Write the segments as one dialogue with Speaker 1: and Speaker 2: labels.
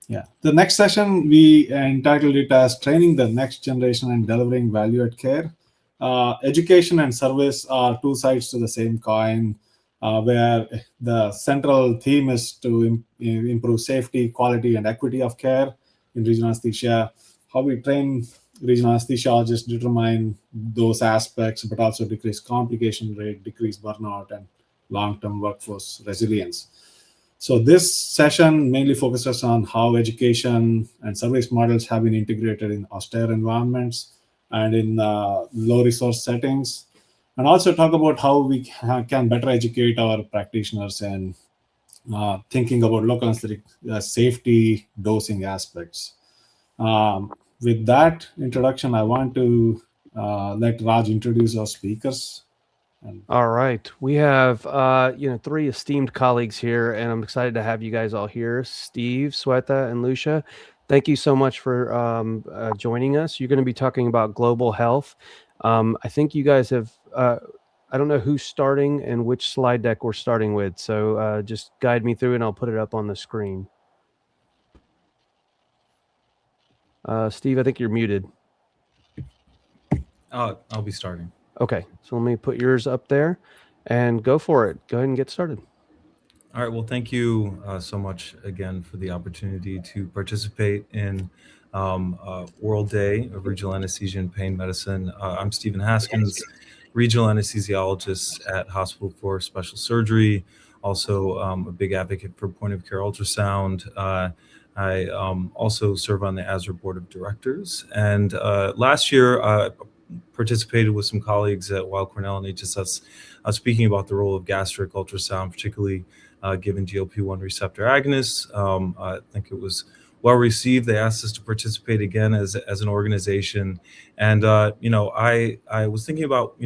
Speaker 1: Yeah. The next session, we entitled it as Training the Next Generation and Delivering Value at Care. Education and service are two sides to the same coin, where the central theme is to improve safety, quality, and equity of care in regional anesthesia. How we train regional anesthesiologists determine those aspects, but also decrease complication rate, decrease burnout, and long-term workforce resilience. So this session mainly focuses on how education and service models have been integrated in austere environments and in low resource settings, and also talk about how we can better educate our practitioners and thinking about local anesthetic safety dosing aspects. With that introduction, I want to let Raj introduce our speakers.
Speaker 2: All right. We have, three esteemed colleagues here, and I'm excited to have you guys all here. Steve, Swetha, and Lucia, thank you so much for joining us. You're going to be talking about global health. I think you guys have, I don't know who's starting and which slide deck we're starting with, so just guide me through and I'll put it up on the screen. Steve, I think you're muted.
Speaker 3: I'll be starting.
Speaker 2: Okay, so let me put yours up there and go for it. Go ahead and get started.
Speaker 3: All right, well, thank you so much again for the opportunity to participate in World Day of Regional Anesthesia and Pain Medicine. I'm Stephen Haskins, regional anesthesiologist at Hospital for Special Surgery, also a big advocate for point-of-care ultrasound. I also serve on the ASRA Board of Directors, and last year, participated with some colleagues at Weill Cornell and HSS speaking about the role of gastric ultrasound, particularly given GLP-1 receptor agonists. I think it was well received. They asked us to participate again as an organization. And, I was thinking about,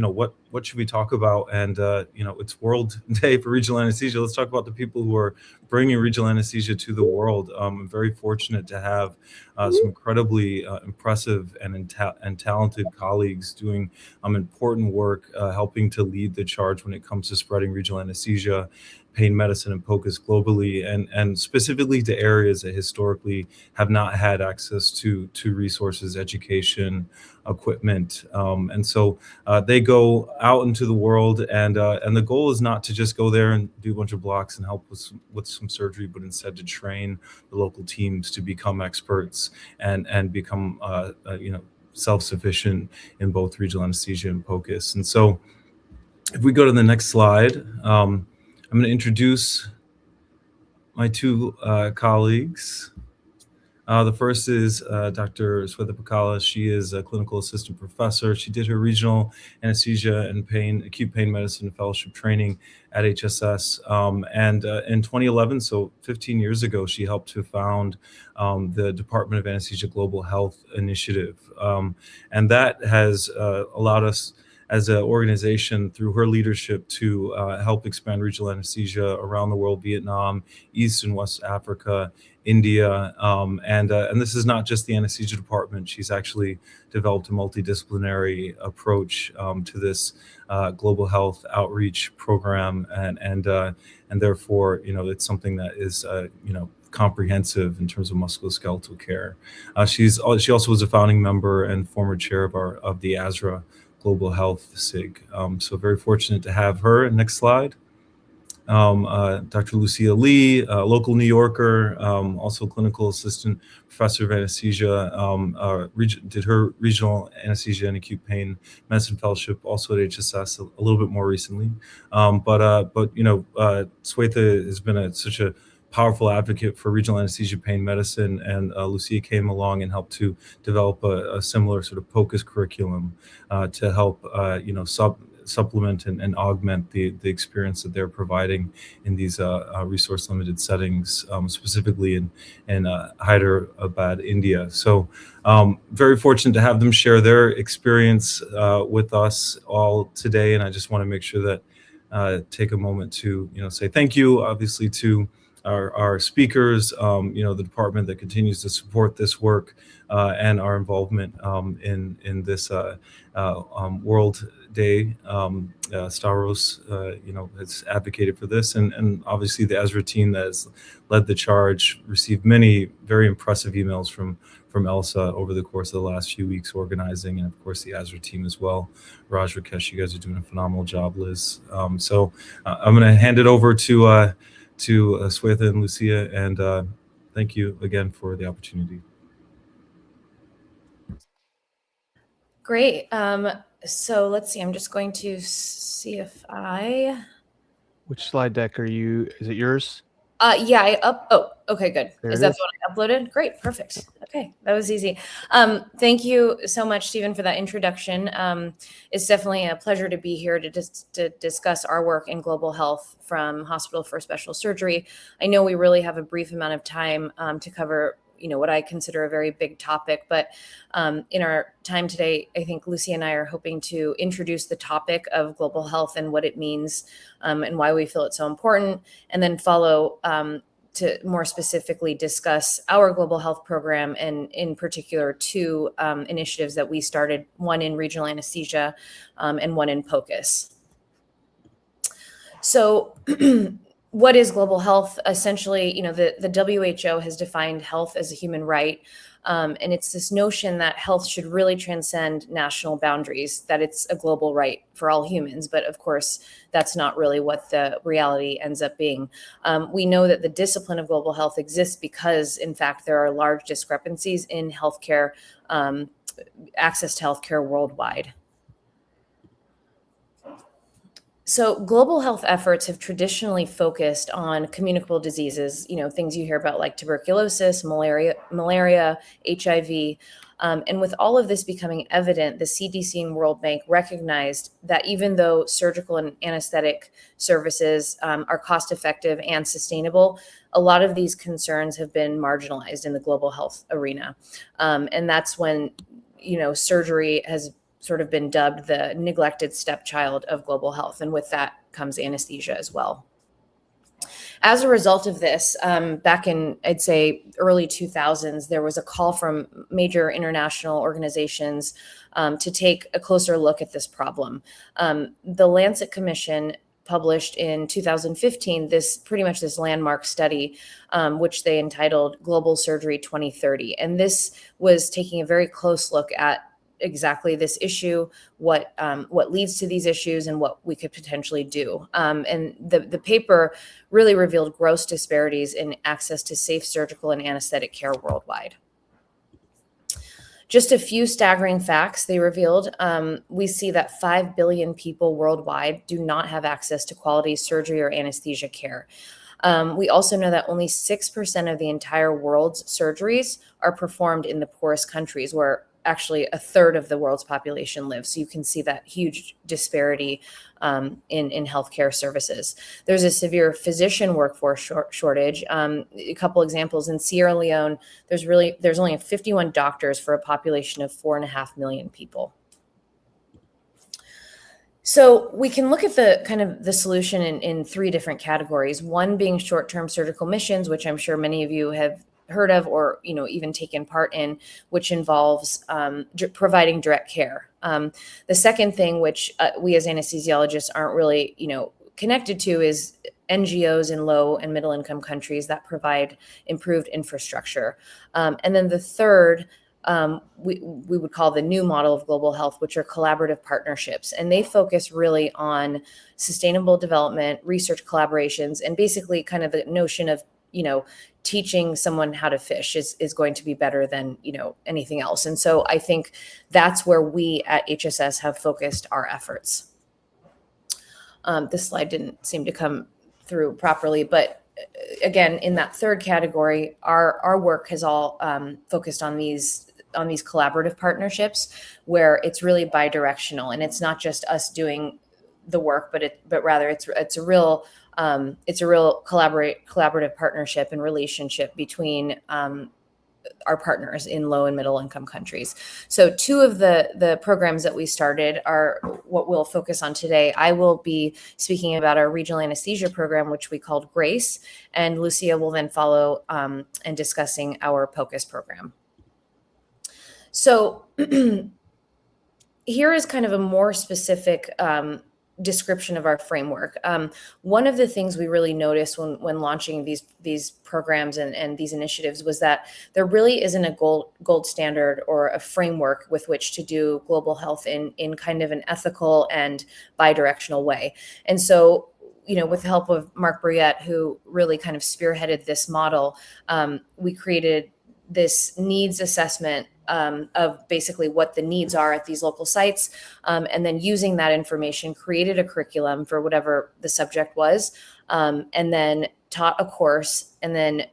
Speaker 3: what should we talk about? And, it's World Day for Regional Anesthesia. Let's talk about the people who are bringing regional anesthesia to the world. I'm very fortunate to have some incredibly impressive and talented colleagues doing important work, helping to lead the charge when it comes to spreading regional anesthesia, pain medicine, and POCUS globally, and specifically to areas that historically have not had access to resources, education, equipment. And so they go out into the world, and the goal is not to just go there and do a bunch of blocks and help with some surgery, but instead to train the local teams to become experts and become self-sufficient in both regional anesthesia and POCUS. And so if we go to the next slide, I'm going to introduce my two colleagues. The first is Dr. Swetha Pakala. She is a clinical assistant professor. She did her regional anesthesia and acute pain medicine fellowship training at HSS. And in 2011, so 15 years ago, she helped to found the Department of Anesthesia Global Health Initiative. And that has allowed us as an organization, through her leadership, to help expand regional anesthesia around the world: Vietnam, East and West Africa, India, and this is not just the anesthesia department. She's actually developed a multidisciplinary approach to this global health outreach program, and therefore, it's something that is comprehensive in terms of musculoskeletal care. She also was a founding member and former chair of the ASRA Global Health SIG. So very fortunate to have her. Next slide. Dr. Lucia Lee, local New Yorker, also clinical assistant professor of anesthesia, did her regional anesthesia and acute pain medicine fellowship also at HSS a little bit more recently. But Swetha has been such a powerful advocate for regional anesthesia pain medicine, and Lucia came along and helped to develop a similar sort of POCUS curriculum to help supplement and augment the experience that they're providing in these resource limited settings, specifically in Hyderabad, India. So very fortunate to have them share their experience with us all today, and I just want to make sure that take a moment to say thank you, obviously, to our speakers, the department that continues to support this work, and our involvement in this World Day. Stavros, has advocated for this, and obviously the ESRA team that has led the charge received many very impressive emails from ELSA over the course of the last few weeks organizing, and of course the ASRA team as well. Raj, Rakesh, you guys are doing a phenomenal job, Liz. So I'm going to hand it over to Swetha and Lucia, and thank you again for the opportunity.
Speaker 4: Great. So let's see. I'm just going to see if
Speaker 2: Which slide deck are you? Is it yours?
Speaker 4: Yeah, Oh, okay, good.
Speaker 2: There
Speaker 4: Is
Speaker 2: it
Speaker 4: that
Speaker 2: is.
Speaker 4: the one I uploaded? Great, perfect. Okay, that was easy. Thank you so much, Stephen, for that introduction. It's definitely a pleasure to be here to discuss our work in global health from Hospital for Special Surgery. I know we really have a brief amount of time to cover what I consider a very big topic. But in our time today, I think Lucia and I are hoping to introduce the topic of global health and what it means and why we feel it's so important, and then follow to more specifically discuss our global health program, and in particular two initiatives that we started, one in regional anesthesia and one in POCUS. So what is global health? Essentially, the WHO has defined health as a human right. And it's this notion that health should really transcend national boundaries, that it's a global right for all humans. But of course, that's not really what the reality ends up being. We know that the discipline of global health exists because, in fact, there are large discrepancies in healthcare, access to healthcare worldwide. So global health efforts have traditionally focused on communicable diseases, things you hear about like tuberculosis, malaria, HIV. And with all of this becoming evident, the CDC and World Bank recognized that even though surgical and anesthetic services are cost effective and sustainable, a lot of these concerns have been marginalized in the global health arena. And that's when, surgery has sort of been dubbed the neglected stepchild of global health. And with that comes anesthesia as well. As a result of this, back in, I'd say, early 2000s, there was a call from major international organizations to take a closer look at this problem. The Lancet Commission published in 2015 this landmark study, which they entitled Global Surgery 2030. And this was taking a very close look at exactly this issue, what leads to these issues, and what we could potentially do. And the paper really revealed gross disparities in access to safe surgical and anesthetic care worldwide. Just a few staggering facts they revealed. We see that 5 billion people worldwide do not have access to quality surgery or anesthesia care. We also know that only 6% of the entire world's surgeries are performed in the poorest countries, where actually a third of the world's population lives. So you can see that huge disparity in healthcare services. There's a severe physician workforce shortage. A couple examples: in Sierra Leone, there's only 51 doctors for a population of 4.5 million people. So we can look at the solution in three different categories. One being short-term surgical missions, which I'm sure many of you have heard of or even taken part in, which involves providing direct care. The second thing, which we as anesthesiologists aren't really connected to, is NGOs in low and middle income countries that provide improved infrastructure. And then the third, we would call the new model of global health, which are collaborative partnerships. And they focus really on sustainable development, research collaborations, and basically kind of the notion of teaching someone how to fish is going to be better than anything else. And so I think that's where we at HSS have focused our efforts. This slide didn't seem to come through properly, but again, in that third category, our work has all focused on these collaborative partnerships, where it's really bi-directional, and it's not just us doing the work, but rather it's a real collaborative partnership and relationship between our partners in low and middle income countries. So two of the programs that we started are what we'll focus on today. I will be speaking about our regional anesthesia program, which we called GRACE, and Lucia will then follow and discussing our POCUS program. So here is kind of a more specific description of our framework. One of the things we really noticed when launching these programs and these initiatives was that there really isn't a gold standard or a framework with which to do global health in kind of an ethical and bidirectional way. And so, with the help of Mark Brouillette, who really kind of spearheaded this model, we created this needs assessment of basically what the needs are at these local sites. And then using that information, created a curriculum for whatever the subject was, and then taught a course, and then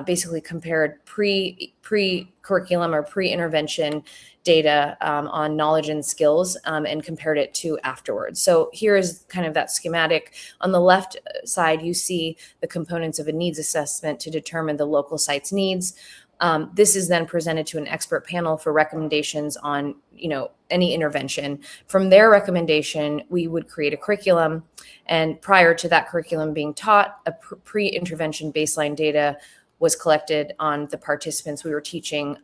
Speaker 4: basically compared pre-curriculum or pre-intervention data on knowledge and skills and compared it to afterwards. So here is kind of that schematic. On the left side, you see the components of a needs assessment to determine the local site's needs. This is then presented to an expert panel for recommendations on, any intervention. From their recommendation, we would create a curriculum, and prior to that curriculum being taught, a pre-intervention baseline data was collected on the participants we were teaching,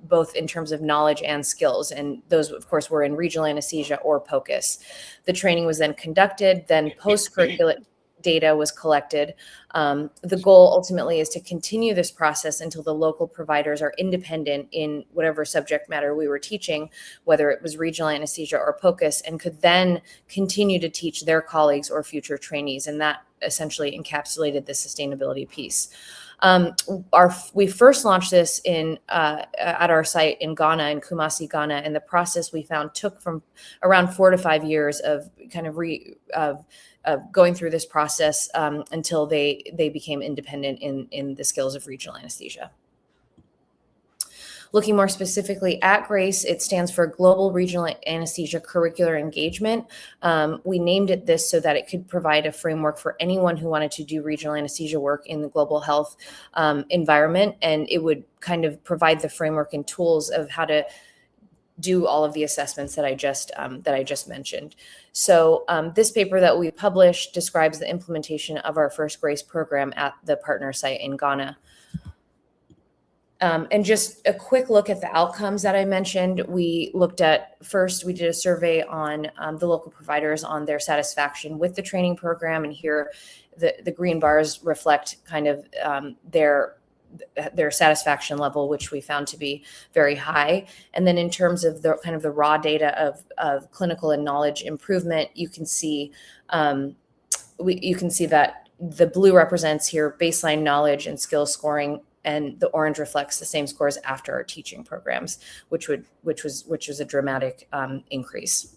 Speaker 4: both in terms of knowledge and skills. And those, of course, were in regional anesthesia or POCUS. The training was then conducted, then post-curricular data was collected. The goal ultimately is to continue this process until the local providers are independent in whatever subject matter we were teaching, whether it was regional anesthesia or POCUS, and could then continue to teach their colleagues or future trainees. And that essentially encapsulated the sustainability piece. We first launched this at our site in Ghana, in Kumasi, Ghana, and the process we found took from around 4 to 5 years of kind of going through this process until they became independent in the skills of regional anesthesia. Looking more specifically at GRACE, it stands for Global Regional Anesthesia Curricular Engagement. We named it this so that it could provide a framework for anyone who wanted to do regional anesthesia work in the global health environment, and it would kind of provide the framework and tools of how to do all of the assessments that I just mentioned. So this paper that we published describes the implementation of our first GRACE program at the partner site in Ghana. And just a quick look at the outcomes that I mentioned. We looked at, first, we did a survey on the local providers on their satisfaction with the training program. And here the green bars reflect kind of their satisfaction level, which we found to be very high. And then in terms of the kind of the raw data of clinical and knowledge improvement, you can see that the blue represents here baseline knowledge and skill scoring, and the orange reflects the same scores after our teaching programs, which was a dramatic increase.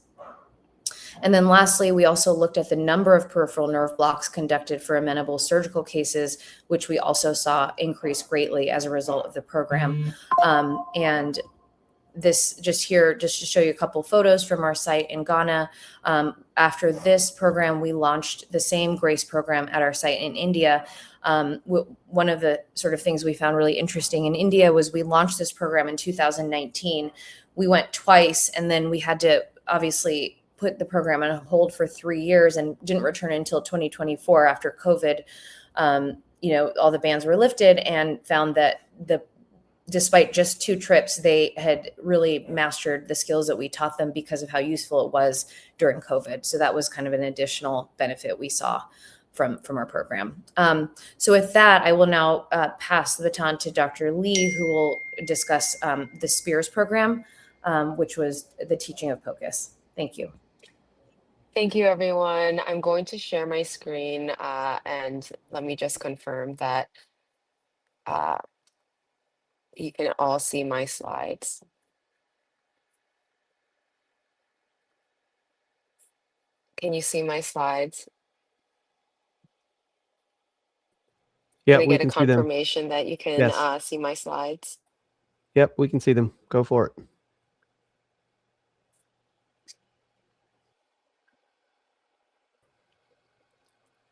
Speaker 4: And then lastly, we also looked at the number of peripheral nerve blocks conducted for amenable surgical cases, which we also saw increase greatly as a result of the program. And this just to show you a couple photos from our site in Ghana. After this program, we launched the same GRACE program at our site in India. One of the sort of things we found really interesting in India was we launched this program in 2019. We went twice, and then we had to obviously put the program on hold for 3 years and didn't return until 2024 after COVID. All the bans were lifted, and found that despite just 2 trips, they had really mastered the skills that we taught them because of how useful it was during COVID. So that was kind of an additional benefit we saw from our program. So with that, I will now pass the baton to Dr. Lee, who will discuss the SPEARS program, which was the teaching of POCUS. Thank you.
Speaker 5: Thank you, everyone. I'm going to share my screen, and let me just confirm that you can all see my slides. Can you see my slides?
Speaker 2: Yeah,
Speaker 5: Can I
Speaker 2: we
Speaker 5: get a
Speaker 2: can see them.
Speaker 5: confirmation that you can
Speaker 2: Yes.
Speaker 5: see my slides?
Speaker 2: Yep, we can see them. Go for it.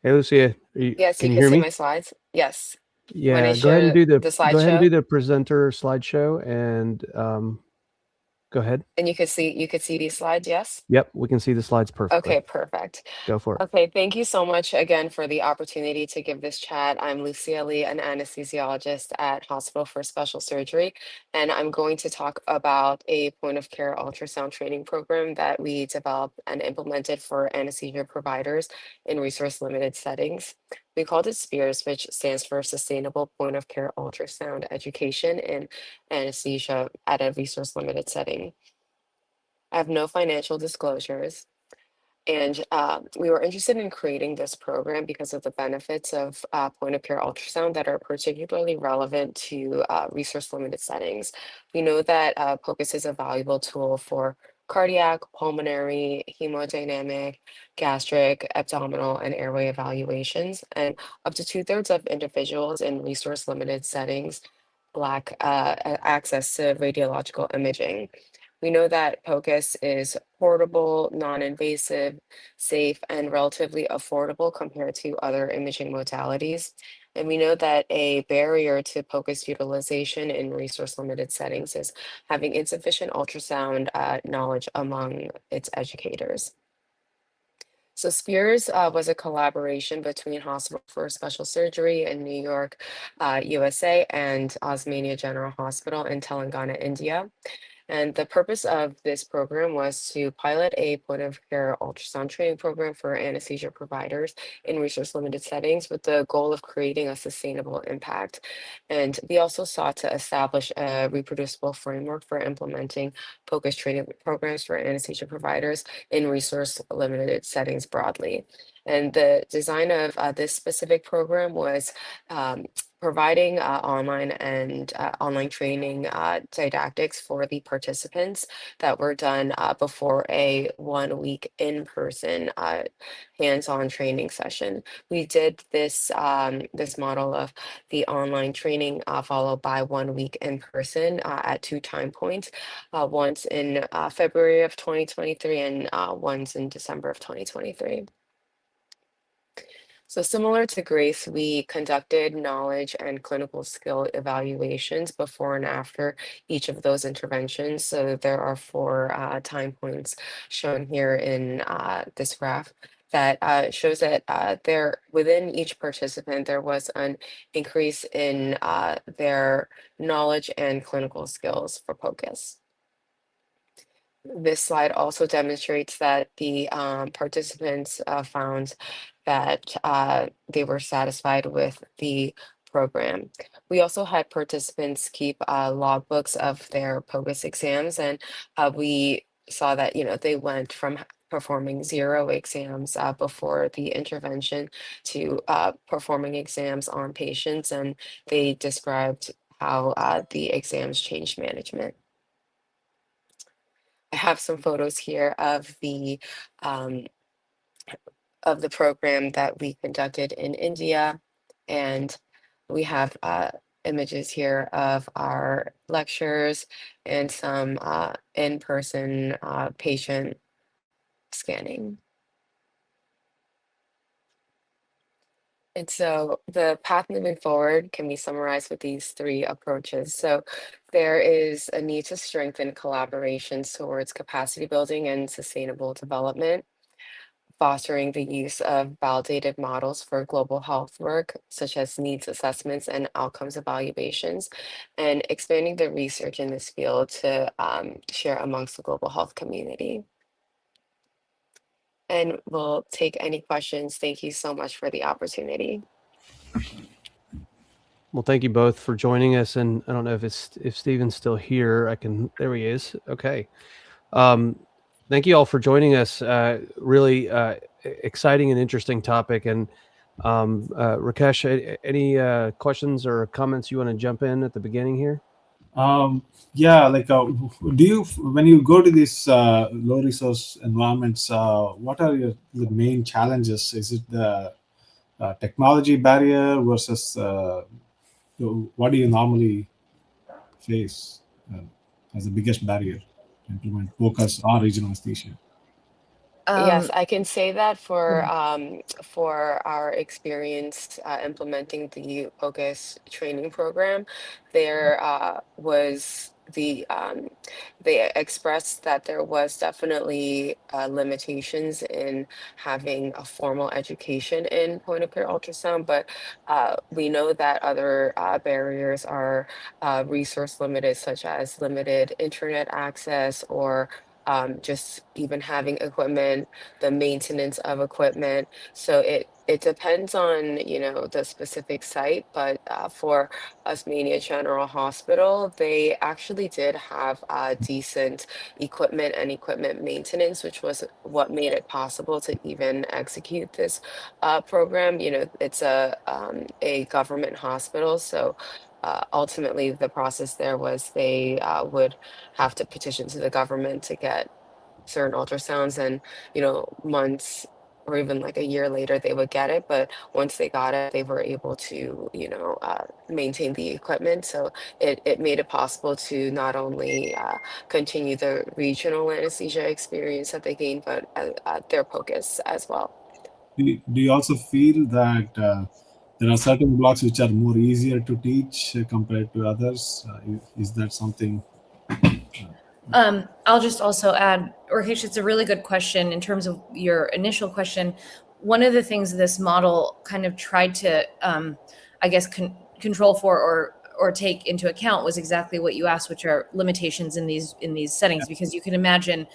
Speaker 2: Hey, Lucia,
Speaker 5: Yes,
Speaker 2: can
Speaker 5: you
Speaker 2: you
Speaker 5: can
Speaker 2: hear
Speaker 5: see
Speaker 2: me?
Speaker 5: my slides. Yes.
Speaker 2: Yeah,
Speaker 5: I share the
Speaker 2: go ahead and
Speaker 5: slideshow?
Speaker 2: do the presenter slideshow, and go ahead.
Speaker 5: And you could see these slides, yes?
Speaker 2: Yep, we can see the slides perfectly.
Speaker 5: Okay, perfect.
Speaker 2: Go for it.
Speaker 5: Okay, thank you so much again for the opportunity to give this chat. I'm Lucia, an anesthesiologist at Hospital for Special Surgery, and I'm going to talk about a point of care ultrasound training program that we developed and implemented for anesthesia providers in resource limited settings. We called it SPEARS, which stands for Sustainable Point of Care Ultrasound Education in Anesthesia at a Resource Limited Setting. I have no financial disclosures. And we were interested in creating this program because of the benefits of point of care ultrasound that are particularly relevant to resource limited settings. We know that POCUS is a valuable tool for cardiac, pulmonary, hemodynamic, gastric, abdominal, and airway evaluations. And up to 2/3 of individuals in resource limited settings lack access to radiological imaging. We know that POCUS is portable, non-invasive, safe, and relatively affordable compared to other imaging modalities. And we know that a barrier to POCUS utilization in resource-limited settings is having insufficient ultrasound knowledge among its educators. So SPEARS was a collaboration between Hospital for Special Surgery in New York, USA, and Osmania General Hospital in Telangana, India. And the purpose of this program was to pilot a point of care ultrasound training program for anesthesia providers in resource limited settings with the goal of creating a sustainable impact. And we also sought to establish a reproducible framework for implementing POCUS training programs for anesthesia providers in resource limited settings broadly. And the design of this specific program was providing online training didactics for the participants that were done before a 1 week in-person hands-on training session. We did this this model of the online training followed by 1 week in person at 2 time points, once in February of 2023 and once in December of 2023. So similar to GRACE, we conducted knowledge and clinical skill evaluations before and after each of those interventions. So there are 4 time points shown here in this graph that shows that there within each participant, there was an increase in their knowledge and clinical skills for POCUS. This slide also demonstrates that the participants found that they were satisfied with the program. We also had participants keep logbooks of their POCUS exams, and we saw that they went from performing 0 exams before the intervention to performing exams on patients, and they described how the exams changed management. I have some photos here of the program that we conducted in India, and we have images here of our lectures and some in-person patient scanning. And so the path moving forward can be summarized with these 3 approaches. So there is a need to strengthen collaborations towards capacity building and sustainable development, fostering the use of validated models for global health work, such as needs assessments and outcomes evaluations, and expanding the research in this field to share amongst the global health community. And we'll take any questions. Thank you so much for the opportunity.
Speaker 2: Well, thank you both for joining us. And I don't know if Stephen's still here. There he is. Okay. Thank you all for joining us. Really exciting and interesting topic. And Rakesh, any questions or comments you want to jump in at the beginning here?
Speaker 1: Yeah, like do you, when you go to these low resource environments, what are the main challenges? Is it the technology barrier versus what do you normally face as the biggest barrier to implement POCUS or regional anesthesia?
Speaker 5: Yes, I can say that for our experience implementing the POCUS training program, there was they expressed that there was definitely limitations in having a formal education in point of care ultrasound, but we know that other barriers are resource limited, such as limited internet access or just even having equipment, the maintenance of equipment. So it depends on, the specific site, but for Osmania General Hospital, they actually did have decent equipment and equipment maintenance, which was what made it possible to even execute this program. It's a government hospital, so ultimately the process there was they would have to petition to the government to get certain ultrasounds, and months or even like a year later they would get it, but once they got it they were able to maintain the equipment, so it made it possible to not only continue the regional anesthesia experience that they gained, but their POCUS as well.
Speaker 1: Do you also feel that there are certain blocks which are more easier to teach compared to others? Is that something?
Speaker 4: I'll just also add, Orkesh, it's a really good question in terms of your initial question. One of the things this model kind of tried to, control for or take into account was exactly what you asked, which are limitations in these settings. Because you can imagine,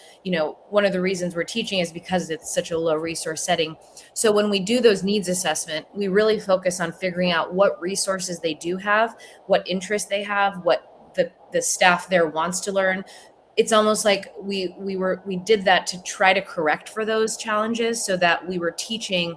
Speaker 4: one of the reasons we're teaching is because it's such a low resource setting. So when we do those needs assessment, we really focus on figuring out what resources they do have, what interest they have, what the staff there wants to learn. It's almost like we did that to try to correct for those challenges, so that we were teaching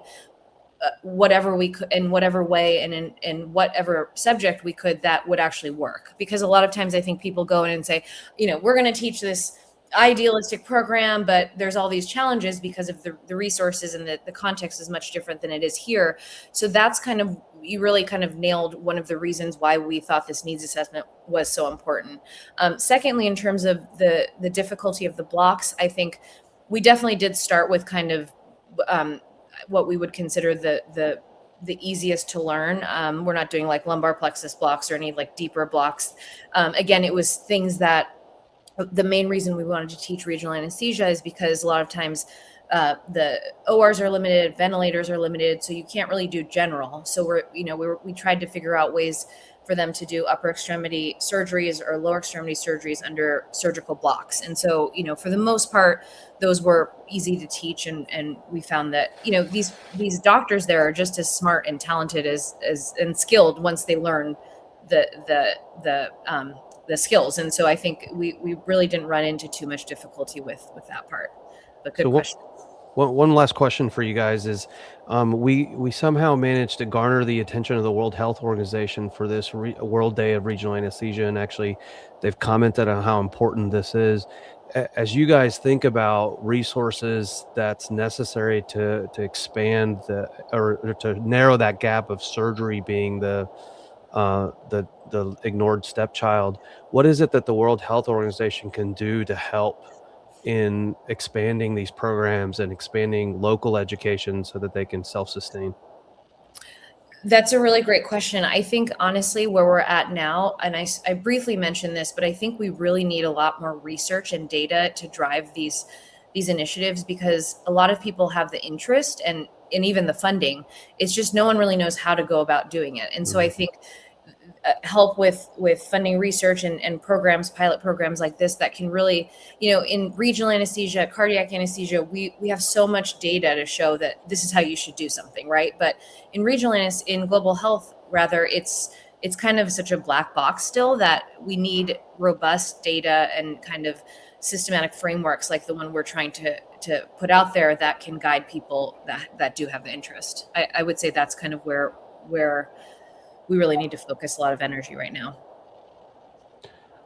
Speaker 4: whatever we could in whatever way and in whatever subject we could that would actually work. Because a lot of times I think people go in and say, we're going to teach this idealistic program, but there's all these challenges because of the resources, and the context is much different than it is here. So that's you really kind of nailed one of the reasons why we thought this needs assessment was so important. Secondly, in terms of the difficulty of the blocks, I think we definitely did start with kind of what we would consider the easiest to learn. We're not doing like lumbar plexus blocks or any like deeper blocks. Again, it was things that the main reason we wanted to teach regional anesthesia is because a lot of times the ORs are limited, ventilators are limited, so you can't really do general. So we tried to figure out ways for them to do upper extremity surgeries or lower extremity surgeries under surgical blocks. And so, for the most part, those were easy to teach. And we found that, these doctors there are just as smart and talented as and skilled once they learn the skills. And so I think we really didn't run into too much difficulty with that part. But good question.
Speaker 2: One last question for you guys is, we somehow managed to garner the attention of the World Health Organization for this World Day of Regional Anesthesia, and actually they've commented on how important this is. As you guys think about resources that's necessary to expand or to narrow that gap of surgery being the ignored stepchild, what is it that the World Health Organization can do to help in expanding these programs and expanding local education so that they can self-sustain?
Speaker 4: That's a really great question. I think honestly where we're at now, and I briefly mentioned this, but I think we really need a lot more research and data to drive these initiatives, because a lot of people have the interest and even the funding. It's just no one really knows how to go about doing it. And so I think help with funding research and programs, pilot programs like this that can really, in regional anesthesia, cardiac anesthesia, we have so much data to show that this is how you should do something, right? But in in global health, rather, it's kind of such a black box still that we need robust data and kind of systematic frameworks like the one we're trying to put out there that can guide people that do have the interest. I would say that's kind of where we really need to focus a lot of energy right now.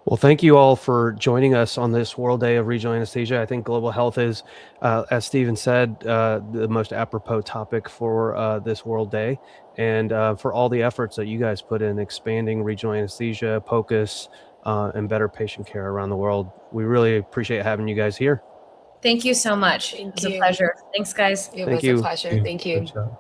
Speaker 2: Well, thank you all for joining us on this World Day of Regional Anesthesia. I think global health is, as Stephen said, the most apropos topic for this World Day, and for all the efforts that you guys put in expanding regional anesthesia, POCUS, and better patient care around the world. We really appreciate having you guys here.
Speaker 4: Thank you so much.
Speaker 5: Thank
Speaker 4: It was a
Speaker 5: you.
Speaker 4: pleasure. Thanks, guys.
Speaker 5: It
Speaker 2: Thank
Speaker 5: was
Speaker 2: you.
Speaker 5: a pleasure. Thank you.
Speaker 3: Good job.